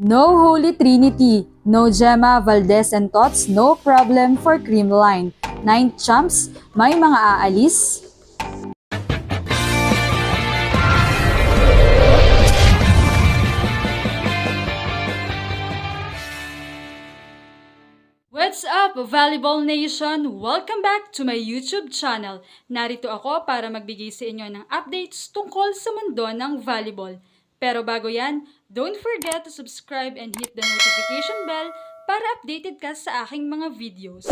No Holy Trinity, no Gemma, Valdez and Tots, no problem for Creamline. 9 champs, may mga aalis? What's up, Volleyball Nation? Welcome back to my YouTube channel. Narito ako para magbigay sa inyo ng updates tungkol sa mundo ng volleyball. Pero bago yan, don't forget to subscribe and hit the notification bell para updated ka sa aking mga videos.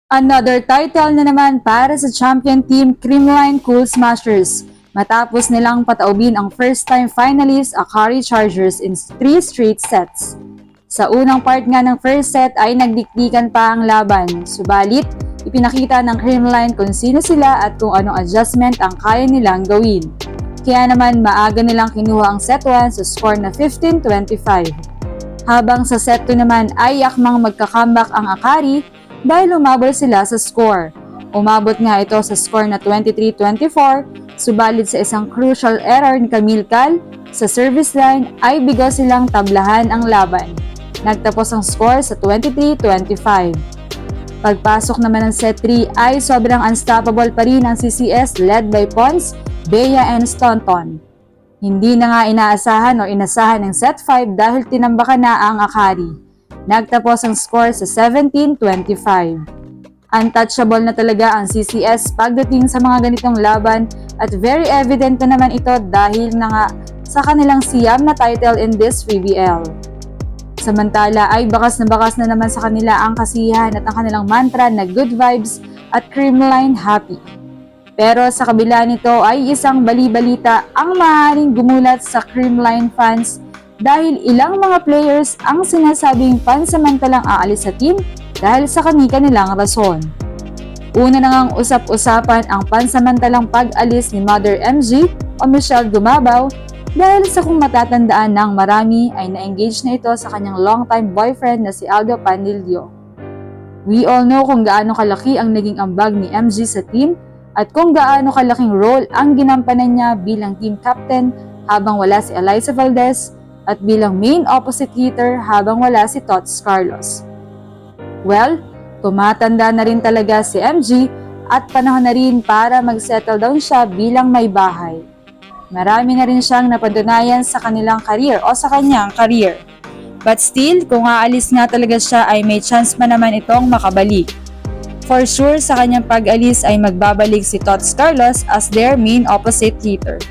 Another title na naman para sa champion team Creamline Cool Smashers. Matapos nilang pataubin ang first-time finalists Akari Chargers in 3 straight sets. Sa unang part nga ng first set ay nagdikdikan pa ang laban, subalit ipinakita ng Creamline kung sino sila at kung anong adjustment ang kaya nilang gawin. Kaya naman maaga nilang kinuha ang set 1 sa score na 15-25. Habang sa set 2 naman ay yakmang magka-comeback ang Akari dahil umabol sila sa score. Umabot nga ito sa score na 23-24, subalit sa isang crucial error ni Camille Cal sa service line ay bigo silang tablahan ang laban. Nagtapos ang score sa 23-25. Pagpasok naman ng set 3 ay sobrang unstoppable pa rin ang CCS led by Pons, Bea and Staunton. Hindi na nga inaasahan o inasahan ng set 5 dahil tinambakan na ang Akari. Nagtapos ang score sa 17-25. Untouchable na talaga ang CCS pagdating sa mga ganitong laban at very evident na naman ito dahil na nga sa kanilang siyam na title in this VBL. Samantala ay bakas na naman sa kanila ang kasiyahan at ang kanilang mantra na good vibes at Creamline happy. Pero sa kabila nito ay isang bali-balita ang maaaring gumulat sa Creamline fans dahil ilang mga players ang sinasabing pansamantalang aalis sa team dahil sa kani-kanilang rason. Una na ngang usap-usapan ang pansamantalang pag-alis ni Mother MG o Michelle Gumabaw dahil sa kung matatandaan ng marami ay na-engage na ito sa kanyang long-time boyfriend na si Aldo Pandillo. We all know kung gaano kalaki ang naging ambag ni MG sa team at kung gaano kalaking role ang ginampanan niya bilang team captain habang wala si Eliza Valdez at bilang main opposite hitter habang wala si Tots Carlos. Well, tumatanda na rin talaga si MG at panahon na rin para mag-settle down siya bilang may bahay. Marami na rin siyang napatunayan sa kanilang career o sa kanyang career. But still, kung aalis nga talaga siya ay may chance pa naman itong makabalik. For sure, sa kanyang pag-alis ay magbabalik si Tots Carlos as their main opposite hitter.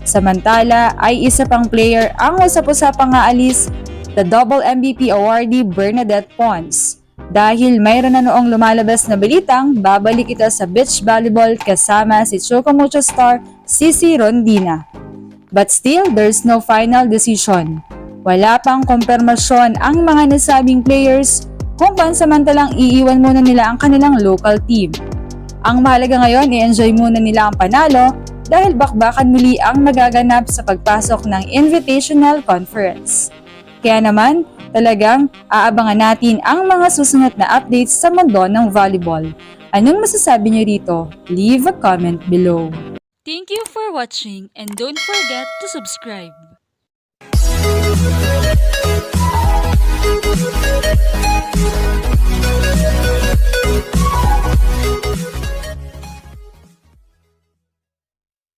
Samantala ay isa pang player ang usap-usapang aalis, the double MVP awardee Bernadette Pons. Dahil mayroon na noong lumalabas na balitang babalik ito sa beach volleyball kasama si Chocomucho star Cici Rondina. But still, there's no final decision. Wala pang kumpirmasyon ang mga nasabing players kung pansamantalang iiwan muna nila ang kanilang local team. Ang mahalaga ngayon, i-enjoy muna nila ang panalo dahil bakbakan muli ang magaganap sa pagpasok ng Invitational Conference. Kaya naman, talagang aabangan natin ang mga susunod na updates sa mundo ng volleyball. Anong masasabi niyo rito? Leave a comment below. Thank you for watching and don't forget to subscribe.